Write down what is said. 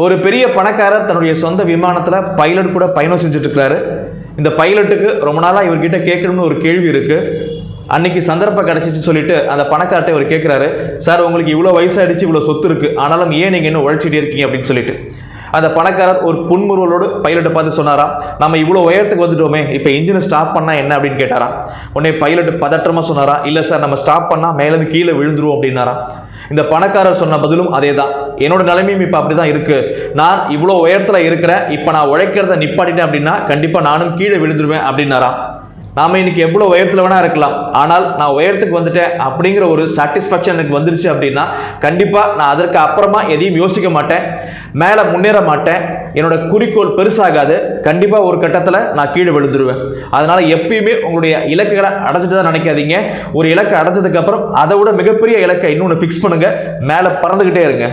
ஒரு பெரிய பணக்காரர் தன்னுடைய சொந்த விமானத்தில் பைலட் கூட பயணம் செஞ்சுட்டு இருக்கிறாரு. இந்த பைலட்டுக்கு ரொம்ப நாளாக இவர்கிட்ட கேட்கணும்னு ஒரு கேள்வி இருக்கு. அன்னைக்கு சந்தர்ப்பம் கிடைச்சிச்சு சொல்லிட்டு அந்த பணக்கார்ட்ட இவர் கேட்குறாரு, சார் உங்களுக்கு இவ்வளோ வயசாகிடுச்சு, இவ்வளோ சொத்து இருக்கு, ஆனாலும் ஏன் நீங்கள் இன்னும் உழைச்சிட்டே இருக்கீங்க அப்படின்னு சொல்லிட்டு. அந்த பணக்காரர் ஒரு புன்முறுவலோடு பைலட்டை பார்த்து சொன்னாராம், நம்ம இவ்வளோ உயரத்துக்கு வந்துட்டோமே, இப்போ இன்ஜினை ஸ்டாப் பண்ணால் என்ன அப்படின்னு கேட்டாராம். உடனே பைலட் பதற்றமாக சொன்னாராம், இல்லை சார் நம்ம ஸ்டாப் பண்ணால் மேலேருந்து கீழே விழுந்துருவோம் அப்படின்னாராம். இந்த பணக்காரர் சொன்ன பதிலும் அதே தான், என்னோட நிலைமையும் இப்போ அப்படி தான் இருக்கு, நான் இவ்வளோ உயரத்தில் இருக்கிறேன், இப்போ நான் உழைக்கிறத நிப்பாட்டிட்டேன் அப்படின்னா கண்டிப்பாக நானும் கீழே விழுந்துருவேன் அப்படின்னாராம். நாம இன்னைக்கு எவ்வளோ உயரத்தில் வேணா இருக்கலாம், ஆனால் நான் உயரத்துக்கு வந்துட்டேன் அப்படிங்கிற ஒரு சாட்டிஸ்ஃபேக்ஷன் எனக்கு வந்துருச்சு அப்படின்னா கண்டிப்பாக நான் அதற்கு அப்புறமா எதையும் யோசிக்க மாட்டேன், மேலே முன்னேற மாட்டேன், என்னோட குறிக்கோள் பெருசாகாது, கண்டிப்பாக ஒரு கட்டத்தில் நான் கீழே விழுந்துருவேன். அதனால எப்பயுமே உங்களுடைய இலக்குகளை அடைஞ்சிட்டு தான் நினைக்காதீங்க. ஒரு இலக்கை அடைஞ்சதுக்கு அப்புறம் அதை விட மிகப்பெரிய இலக்கை இன்னொன்று ஃபிக்ஸ் பண்ணுங்க, மேலே பறந்துகிட்டே இருங்க.